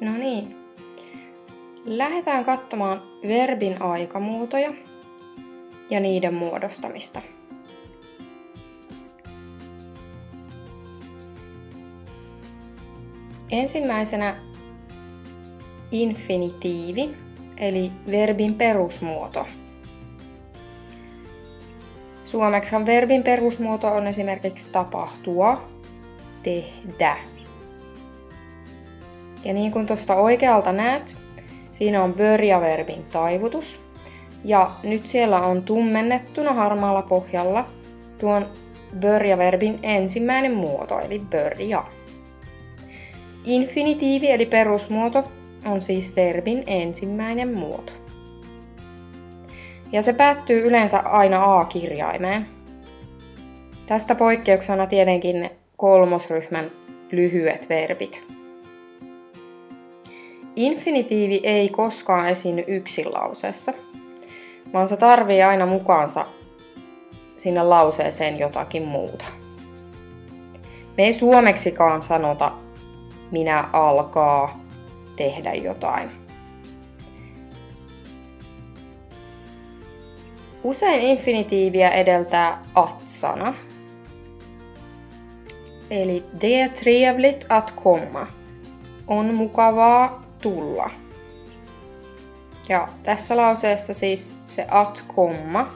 No niin. Lähdetään katsomaan verbin aikamuotoja ja niiden muodostamista. Ensimmäisenä infinitiivi, eli verbin perusmuoto. Suomeksihan verbin perusmuoto on esimerkiksi tapahtua, tehdä. Ja niin kuin tuosta oikealta näet, siinä on börja-verbin taivutus. Ja nyt siellä on tummennettuna harmaalla pohjalla tuon börja-verbin ensimmäinen muoto, eli börja. Infinitiivi eli perusmuoto on siis verbin ensimmäinen muoto. Ja se päättyy yleensä aina A-kirjaimeen. Tästä poikkeuksena tietenkin ne kolmosryhmän lyhyet verbit. Infinitiivi ei koskaan esiinny yksin lauseessa, vaan se tarvii aina mukaansa sinne lauseeseen jotakin muuta. Me ei suomeksikaan sanota minä alkaa tehdä jotain. Usein infinitiiviä edeltää at-sana. Eli det är trevligt att komma. On mukavaa tulla. Ja tässä lauseessa siis se at komma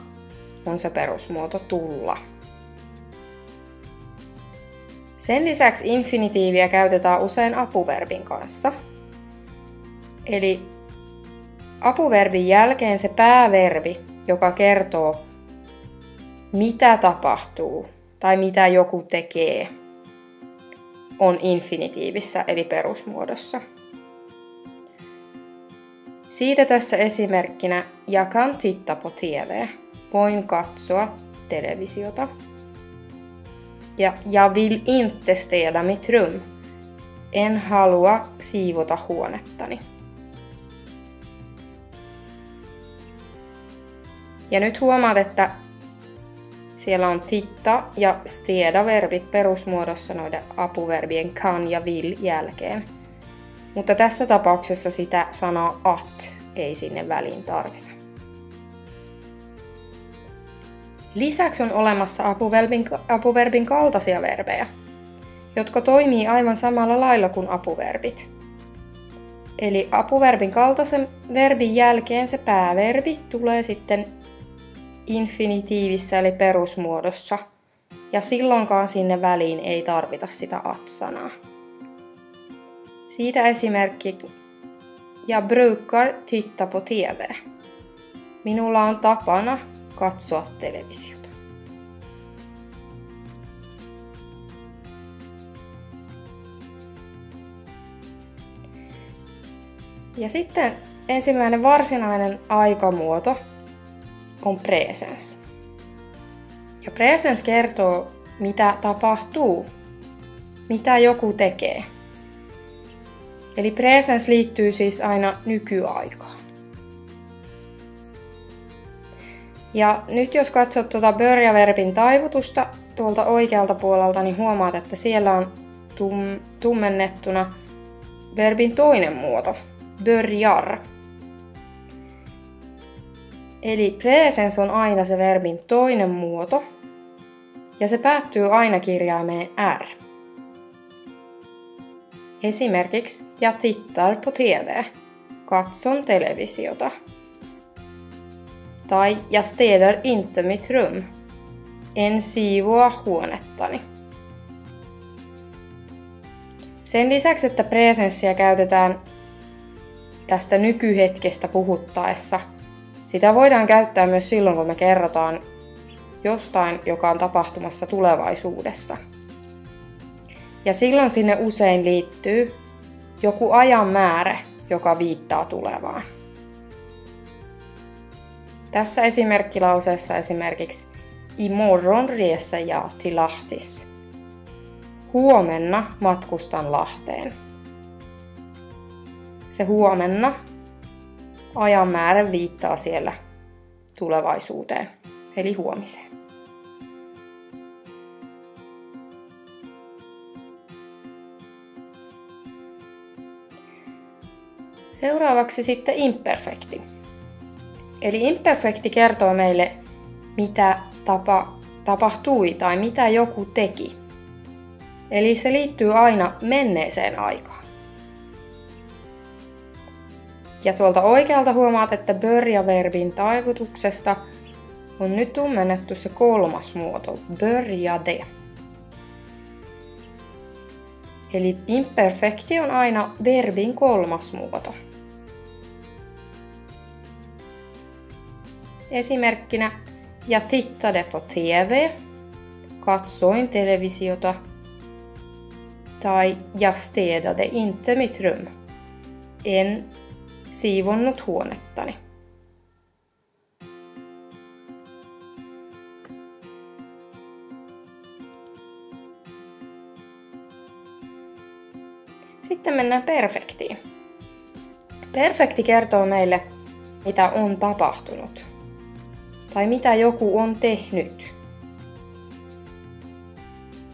on se perusmuoto tulla. Sen lisäksi infinitiiviä käytetään usein apuverbin kanssa. Eli apuverbin jälkeen se pääverbi, joka kertoo mitä tapahtuu tai mitä joku tekee, on infinitiivissä eli perusmuodossa. Siitä tässä esimerkkinä jag kan titta på TV. Voin katsoa televisiota. Ja jag vill inte städa mitt rum. En halua siivota huonettani. Ja nyt huomaat, että siellä on titta ja städa verbit perusmuodossa noiden apuverbien kan ja vill jälkeen. Mutta tässä tapauksessa sitä sanaa at ei sinne väliin tarvita. Lisäksi on olemassa apuverbin kaltaisia verbejä, jotka toimii aivan samalla lailla kuin apuverbit. Eli apuverbin kaltaisen verbin jälkeen se pääverbi tulee sitten infinitiivissä eli perusmuodossa, ja silloinkaan sinne väliin ei tarvita sitä at-sanaa. Siitä esimerkki jag brukar titta på TV. Minulla on tapana katsoa televisiota. Ja sitten ensimmäinen varsinainen aikamuoto on presens. Ja presens kertoo, mitä tapahtuu, mitä joku tekee. Eli presens liittyy siis aina nykyaikaan. Ja nyt jos katsot tuota börja-verbin taivutusta tuolta oikealta puolelta, niin huomaat, että siellä on tummennettuna verbin toinen muoto, börjar. Eli presens on aina se verbin toinen muoto, ja se päättyy aina kirjaimeen R. Esimerkiksi jag tittar på TV. Katson televisiota. Tai jag städar inte mitt rum. En siivoa huonettani. Sen lisäksi, että presenssiä käytetään tästä nykyhetkestä puhuttaessa, sitä voidaan käyttää myös silloin, kun me kerrotaan jostain, joka on tapahtumassa tulevaisuudessa. Ja silloin sinne usein liittyy joku ajan määrä, joka viittaa tulevaan. Tässä esimerkkilauseessa esimerkiksi imorgon reser jag till Lahtis. Huomenna matkustan Lahteen. Se huomenna ajan määrä viittaa siellä tulevaisuuteen, eli huomiseen. Seuraavaksi sitten imperfekti. Eli imperfekti kertoo meille, mitä tapahtui tai mitä joku teki. Eli se liittyy aina menneeseen aikaan. Ja tuolta oikealta huomaat, että börja-verbin taivutuksesta on nyt tummennettu se kolmas muoto, började. Eli imperfekti on aina verbin kolmas muoto. Esimerkkinä jag tittade på TV, katsoin televisiota, tai jag städade inte mitt rum, en siivonnut huonettani. Sitten mennään perfektiin. Perfekti kertoo meille, mitä on tapahtunut tai mitä joku on tehnyt.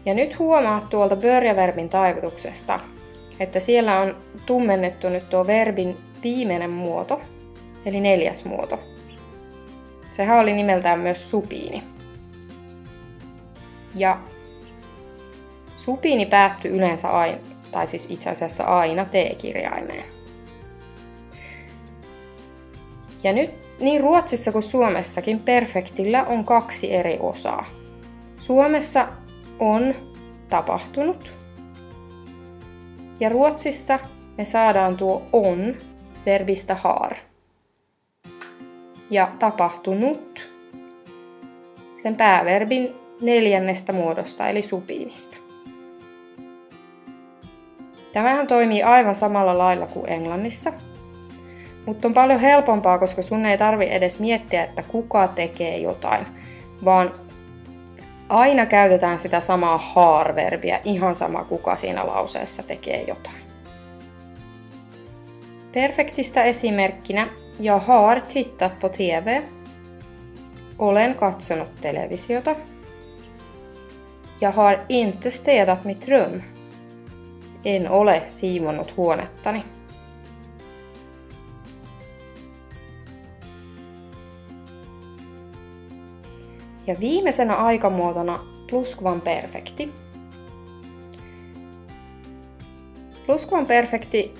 Ja nyt huomaat tuolta börja-verbin taivutuksesta, että siellä on tummennettu nyt tuo verbin viimeinen muoto, eli 4. muoto. Sehän oli nimeltään myös supiini. Ja supiini päättyy yleensä aina, tai siis itse asiassa aina T-kirjaimeen. Ja nyt niin Ruotsissa kuin Suomessakin perfektillä on 2 eri osaa. Suomessa on tapahtunut. Ja Ruotsissa me saadaan tuo on verbistä har. Ja tapahtunut sen pääverbin 4. muodosta eli supiinista. Tämähän toimii aivan samalla lailla kuin englannissa. Mutta on paljon helpompaa, koska sun ei tarvi edes miettiä, että kuka tekee jotain, vaan aina käytetään sitä samaa har-verbiä, ihan sama kuka siinä lauseessa tekee jotain. Perfektistä esimerkkinä jag har tittat på TV. Olen katsonut televisiota. Jag har inte städat mitt rum. En ole siivonnut huonettani. Ja viimeisenä aikamuotona pluskuvanperfekti. Pluskuvanperfekti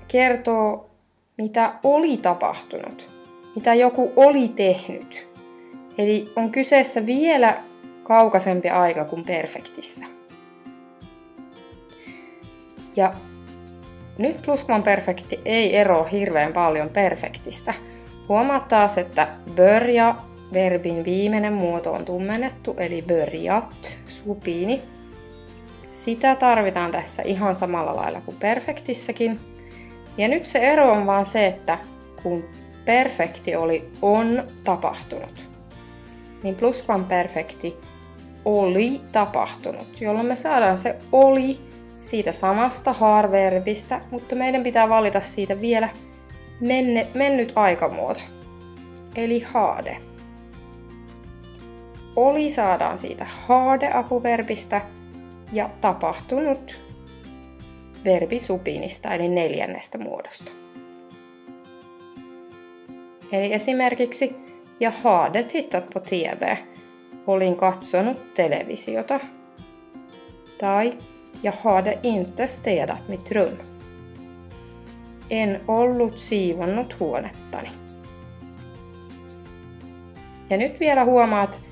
kertoo, mitä oli tapahtunut, mitä joku oli tehnyt. Eli on kyseessä vielä kaukaisempi aika kuin perfektissä. Ja nyt pluskuvanperfekti ei eroa hirveän paljon perfektistä. Huomaat taas, että börja verbin viimeinen muoto on tummennettu, eli börjat, supiini. Sitä tarvitaan tässä ihan samalla lailla kuin perfektissäkin. Ja nyt se ero on vaan se, että kun perfekti oli on tapahtunut, niin pluskuvanperfekti oli tapahtunut, jolloin me saadaan se oli siitä samasta har-verbistä, mutta meidän pitää valita siitä vielä mennyt aikamuoto, eli hade. Oli saadaan siitä hade-apuverbistä ja tapahtunut verbi supiinista, eli 4. muodosta. Eli esimerkiksi jag hade tittat på TV. Olin katsonut televisiota. Tai jag hade inte städat mitt rum. En ollut siivonnut huonettani. Ja nyt vielä huomaat,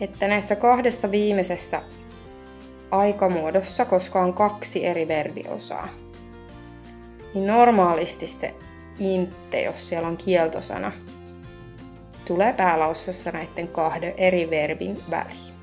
että näissä 2 viimeisessä aikamuodossa, koska on 2 eri verbiosaa, niin normaalisti se inte, jos siellä on kieltosana, tulee päälauseessa näiden 2 eri verbin väliin.